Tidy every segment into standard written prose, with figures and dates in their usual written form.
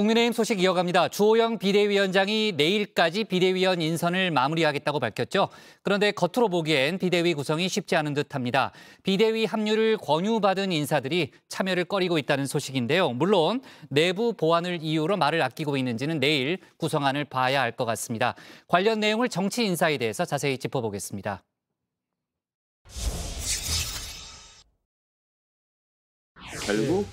국민의힘 소식 이어갑니다. 주호영 비대위원장이 내일까지 비대위원 인선을 마무리하겠다고 밝혔죠. 그런데 겉으로 보기엔 비대위 구성이 쉽지 않은 듯합니다. 비대위 합류를 권유받은 인사들이 참여를 꺼리고 있다는 소식인데요. 물론 내부 보완을 이유로 말을 아끼고 있는지는 내일 구성안을 봐야 알 것 같습니다. 관련 내용을 정치 인사에 대해서 자세히 짚어보겠습니다. 결국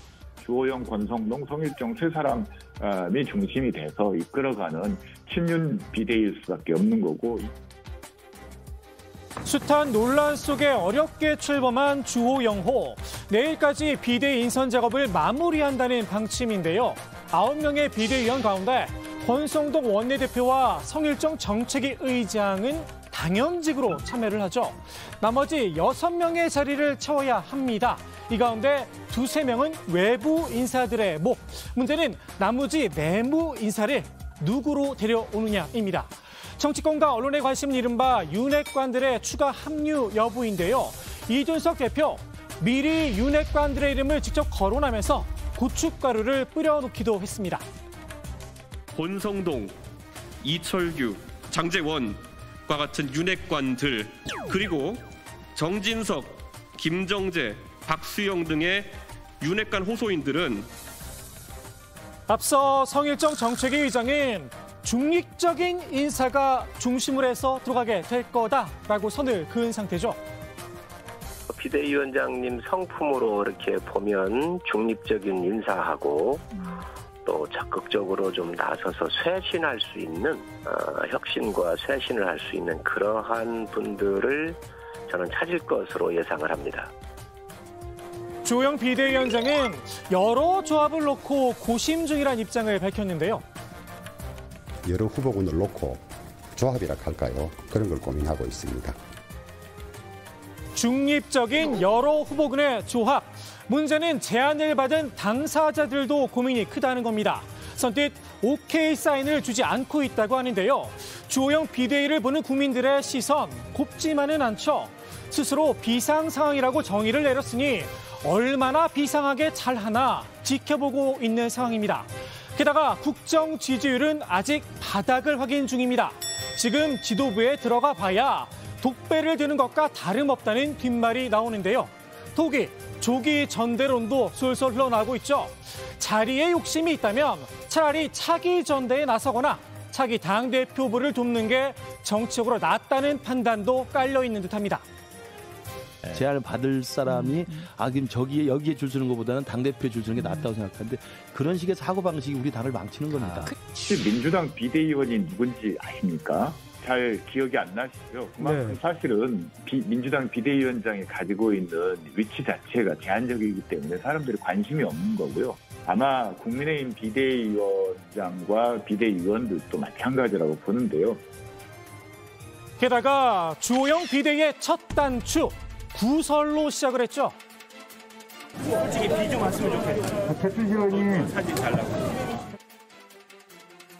주호영, 권성동, 성일정 세 사람이 중심이 돼서 이끌어가는 친윤 비대위일 수밖에 없는 거고. 숱한 논란 속에 어렵게 출범한 주호영호. 내일까지 비대위 인선 작업을 마무리한다는 방침인데요. 9명의 비대위원 가운데 권성동 원내대표와 성일정 정책위 의장은 당연직으로 참여를 하죠. 나머지 6명의 자리를 채워야 합니다. 이 가운데 2~3명은 외부 인사들의 목. 문제는 나머지 내무 인사를 누구로 데려오느냐입니다. 정치권과 언론에 관심은 이른바 윤핵관들의 추가 합류 여부인데요. 이준석 대표, 미리 윤핵관들의 이름을 직접 거론하면서 고춧가루를 뿌려놓기도 했습니다. 권성동, 이철규, 장제원과 같은 윤핵관들, 그리고 정진석, 김정재, 박수영 등의 윤핵관 호소인들은 앞서 성일정 정책위 의장은 중립적인 인사가 중심을 해서 들어가게 될 거다라고 선을 그은 상태죠. 비대위원장님 성품으로 이렇게 보면 중립적인 인사하고 또 적극적으로 좀 나서서 쇄신할 수 있는 혁신과 쇄신을 할 수 있는 그러한 분들을 저는 찾을 것으로 예상을 합니다. 주호영 비대위원장은 여러 조합을 놓고 고심 중이라는 입장을 밝혔는데요. 여러 후보군을 놓고 조합이라 할까요? 그런 걸 고민하고 있습니다. 중립적인 여러 후보군의 조합. 문제는 제안을 받은 당사자들도 고민이 크다는 겁니다. 선뜻 오케이 사인을 주지 않고 있다고 하는데요. 주호영 비대위를 보는 국민들의 시선 곱지만은 않죠. 스스로 비상 상황이라고 정의를 내렸으니 얼마나 비상하게 잘하나 지켜보고 있는 상황입니다. 게다가 국정 지지율은 아직 바닥을 확인 중입니다. 지금 지도부에 들어가 봐야 독배를 드는 것과 다름없다는 뒷말이 나오는데요. 독이, 조기 전대론도 솔솔 흘러나오고 있죠. 자리에 욕심이 있다면 차라리 차기 전대에 나서거나 차기 당대표부를 돕는 게 정치적으로 낫다는 판단도 깔려 있는 듯합니다. 제안을 받을 사람이 그럼 여기에 줄 서는 것보다는 당대표에 줄 서는 게 낫다고 생각하는데 그런 식의 사고방식이 우리 당을 망치는 겁니다. 민주당 비대위원이 누군지 아십니까? 잘 기억이 안 나시죠? 그만큼 사실은 민주당 비대위원장이 가지고 있는 위치 자체가 제한적이기 때문에 사람들이 관심이 없는 거고요. 아마 국민의힘 비대위원장과 비대위원들도 마찬가지라고 보는데요. 게다가 주호영 비대위의 첫 단추, 구설로 시작을 했죠. 솔직히 비 좀 왔으면 좋겠다. 최순실님 사진 잘 나고.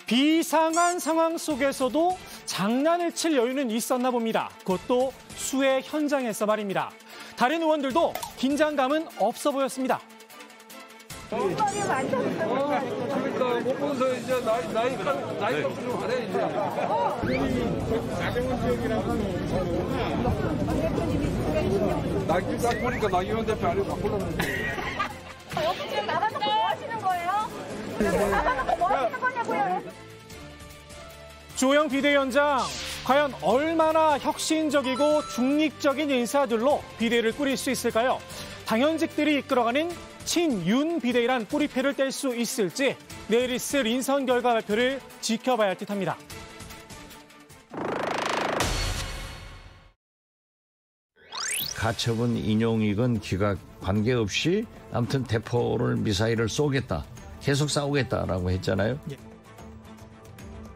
비상한 상황 속에서도 장난을 칠 여유는 있었나 봅니다. 그것도 수해 현장에서 말입니다. 다른 의원들도 긴장감은 없어 보였습니다. 엉덩이 만졌어. 그러니까 못 보면서 이제 나이가 좀 하네 이제. 나경원 지역이라고 나길 딱 보니까 나경원 대표 아니고 바꾸려고. 여기 지금 나가서 뭐 하시는 거예요? 나가서 뭐 하시는 거냐고요? 주호영 비대위원장, 과연 얼마나 혁신적이고 중립적인 인사들로 비대위를 꾸릴 수 있을까요? 당연직들이 이끌어가는 친윤 비대위란 뿌리패를 뗄 수 있을지 내일 있을 인선 결과 발표를 지켜봐야 할 듯합니다. 가처분 인용이건 기각 관계없이 아무튼 대포를 미사일을 쏘겠다. 계속 싸우겠다라고 했잖아요.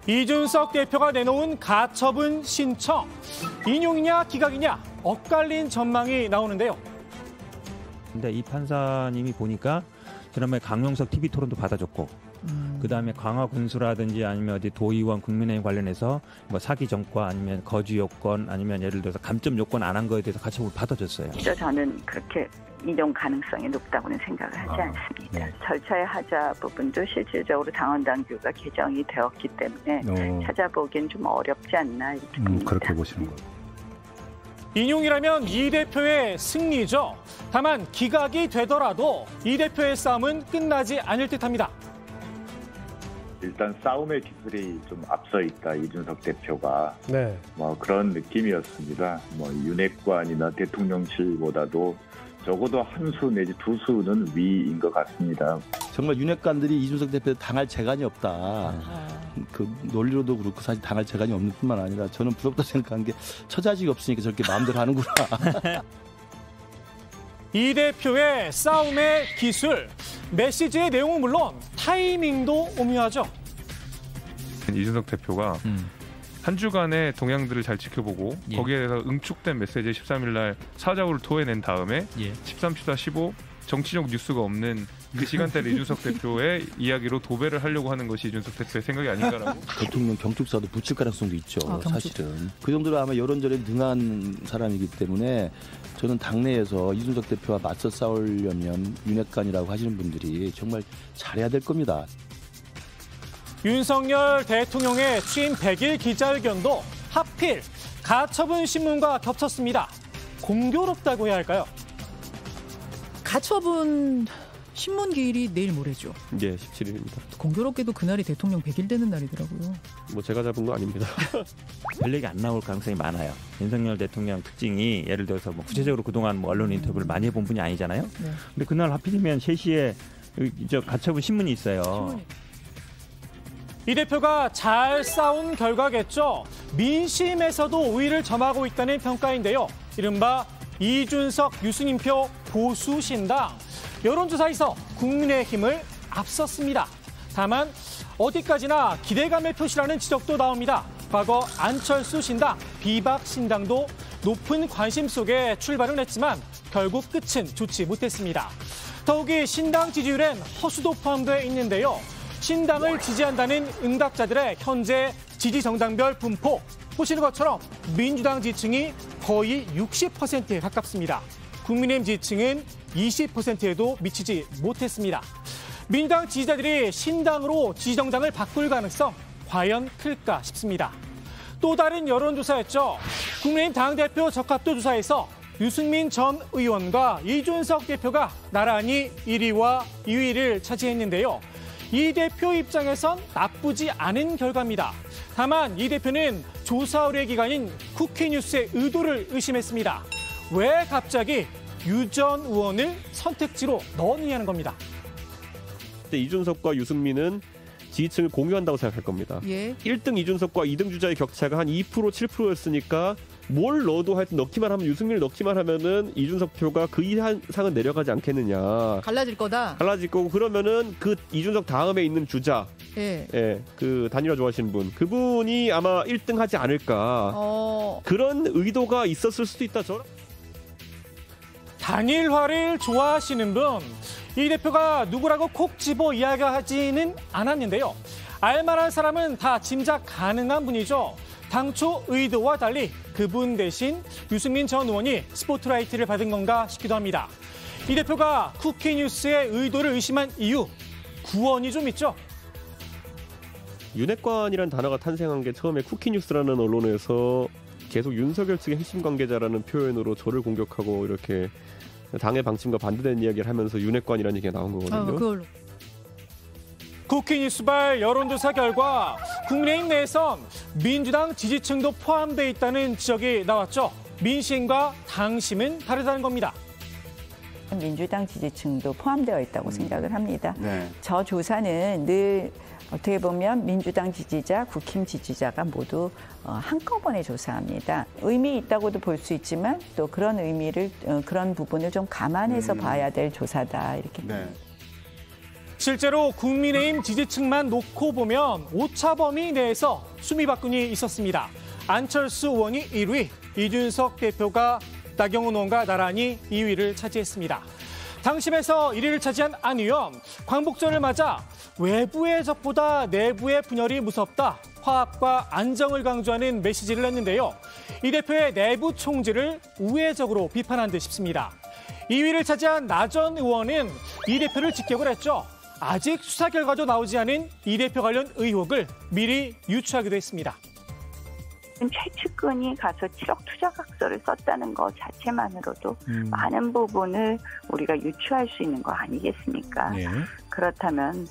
이준석 대표가 내놓은 가처분 신청. 인용이냐 기각이냐 엇갈린 전망이 나오는데요. 근데 이 판사님이 보니까 지난번에 강용석 TV 토론도 받아줬고 그다음에 강화 군수라든지 아니면 어디 도의원 국민의힘 관련해서 뭐 사기 전과 아니면 거주 요건 아니면 예를 들어서 감점 요건 안 한 거에 대해서 가처분을 받아줬어요. 저는 그렇게 인용 가능성이 높다고는 생각을 하지 않습니다. 네. 절차의 하자 부분도 실질적으로 당원 당규가 개정이 되었기 때문에 찾아보기엔 좀 어렵지 않나 이렇게 봅니다. 그렇게 보시는 거예요. 인용이라면 이 대표의 승리죠. 다만 기각이 되더라도 이 대표의 싸움은 끝나지 않을 듯합니다. 일단 싸움의 기술이 좀 앞서 있다, 이준석 대표가. 네. 뭐 그런 느낌이었습니다. 뭐 윤핵관이나 대통령실보다도 적어도 한 수 내지 두 수는 위인 것 같습니다. 정말 윤핵관들이 이준석 대표에 당할 재간이 없다. 그 논리로도 그렇고 사실 당할 재간이 없는 뿐만 아니라 저는 부럽다 생각한 게 처자식이 없으니까 저렇게 마음대로 하는구나. 이 대표의 싸움의 기술, 메시지의 내용은 물론 타이밍도 오묘하죠. 이준석 대표가 한 주간의 동향들을 잘 지켜보고 거기에 대해서 응축된 메시지 13일 날 사자우를 토해낸 다음에 13-15 정치적 뉴스가 없는 그 시간대를 이준석 대표의 이야기로 도배를 하려고 하는 것이 이준석 대표의 생각이 아닌가라고. 대통령 경축사도 붙일 가능성도 있죠. 사실은. 그 정도로 아마 여론전에 능한 사람이기 때문에 저는 당내에서 이준석 대표와 맞서 싸우려면 윤핵관이라고 하시는 분들이 정말 잘해야 될 겁니다. 윤석열 대통령의 취임 100일 기자회견도 하필 가처분 신문과 겹쳤습니다. 공교롭다고 해야 할까요? 가처분 신문 기일이 내일 모레죠. 예, 17일입니다. 공교롭게도 그날이 대통령 100일 되는 날이더라고요. 뭐 제가 잡은 거 아닙니다. 별 얘기 안 나올 가능성이 많아요. 윤석열 대통령 특징이 예를 들어서 뭐 구체적으로 그동안 뭐 언론 인터뷰를 많이 해본 분이 아니잖아요. 네. 근데 그날 하필이면 3시에 저 가처분 신문이 있어요. 이 대표가 잘 싸운 결과겠죠. 민심에서도 우위를 점하고 있다는 평가인데요. 이른바 이준석 유승민표 보수신당. 여론조사에서 국민의힘을 앞섰습니다. 다만 어디까지나 기대감의 표시라는 지적도 나옵니다. 과거 안철수 신당, 비박 신당도 높은 관심 속에 출발은 했지만 결국 끝은 좋지 못했습니다. 더욱이 신당 지지율엔 허수도 포함되어 있는데요. 신당을 지지한다는 응답자들의 현재 지지 정당별 분포 보시는 것처럼 민주당 지지층이 거의 60%에 가깝습니다. 국민의힘 지지층은 20%에도 미치지 못했습니다. 민주당 지지자들이 신당으로 지지정당을 바꿀 가능성 과연 클까 싶습니다. 또 다른 여론조사였죠. 국민의힘 당대표 적합도 조사에서 유승민 전 의원과 이준석 대표가 나란히 1위와 2위를 차지했는데요. 이 대표 입장에선 나쁘지 않은 결과입니다. 다만 이 대표는 조사 의뢰 기관인 쿠키뉴스의 의도를 의심했습니다. 왜 갑자기 유 전 의원을 선택지로 넣느냐는 겁니다. 이준석과 유승민은 지지층을 공유한다고 생각할 겁니다. 1등 이준석과 2등 주자의 격차가 한 2%, 7%였으니까 뭘 넣어도 하여튼 넣기만 하면 유승민을 넣기만 하면은 이준석 표가 그 이상은 내려가지 않겠느냐. 갈라질 거다. 갈라질 거고 그러면은 그 이준석 다음에 있는 주자. 그 단일화 좋아하시는 분. 그분이 아마 1등 하지 않을까. 그런 의도가 있었을 수도 있다. 단일화를 좋아하시는 분, 이 대표가 누구라고 콕 집어 이야기하지는 않았는데요. 알만한 사람은 다 짐작 가능한 분이죠. 당초 의도와 달리 그분 대신 유승민 전 의원이 스포트라이트를 받은 건가 싶기도 합니다. 이 대표가 쿠키뉴스의 의도를 의심한 이유, 구원이 좀 있죠. 윤핵관이라는 단어가 탄생한 게 처음에 쿠키뉴스라는 언론에서 계속 윤석열 측의 핵심 관계자라는 표현으로 저를 공격하고 이렇게 당의 방침과 반대되는 이야기를 하면서 윤핵관이라는 얘기가 나온 거거든요. 그걸로. 쿠키뉴스발 여론조사 결과 국민의힘 내에선 민주당 지지층도 포함되어 있다는 지적이 나왔죠. 민심과 당심은 다르다는 겁니다. 민주당 지지층도 포함되어 있다고 생각을 합니다. 저 조사는 늘 어떻게 보면 민주당 지지자, 국힘 지지자가 모두 한꺼번에 조사합니다. 의미 있다고도 볼 수 있지만 또 그런 의미를 그런 부분을 좀 감안해서 봐야 될 조사다 이렇게. 실제로 국민의힘 지지층만 놓고 보면 오차 범위 내에서 수미박군이 있었습니다. 안철수 의원이 1위, 이준석 대표가 나경원 의원과 나란히 2위를 차지했습니다. 당심에서 1위를 차지한 안 의원, 광복절을 맞아 외부의 적보다 내부의 분열이 무섭다. 화합과 안정을 강조하는 메시지를 냈는데요. 이 대표의 내부 총질을 우회적으로 비판한 듯 싶습니다. 2위를 차지한 나 전 의원은 이 대표를 직격을 했죠. 아직 수사 결과도 나오지 않은 이 대표 관련 의혹을 미리 유추하기도 했습니다. 최측근이 가서 7억 투자각서를 썼다는 것 자체만으로도 많은 부분을 우리가 유추할 수 있는 거 아니겠습니까? 네. 그렇다면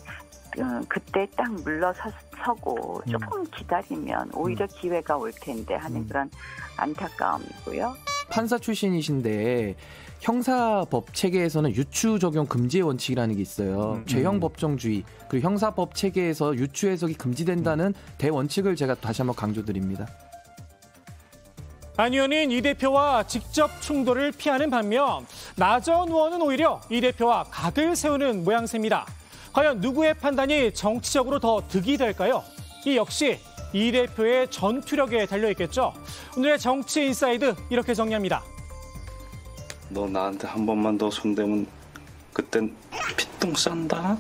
그때 딱 물러서고 조금 기다리면 오히려 기회가 올 텐데 하는 그런 안타까움이고요. 판사 출신이신데 형사법 체계에서는 유추 적용 금지의 원칙이라는 게 있어요. 죄형 법정주의 그리고 형사법 체계에서 유추 해석이 금지된다는 대원칙을 제가 다시 한번 강조드립니다. 안 의원은 이 대표와 직접 충돌을 피하는 반면 나 전 의원은 오히려 이 대표와 각을 세우는 모양새입니다. 과연 누구의 판단이 정치적으로 더 득이 될까요? 이 역시 이 대표의 전투력에 달려있겠죠. 오늘의 정치 인사이드 이렇게 정리합니다. 너 나한테 한 번만 더 손대면 그땐 피똥 싼다.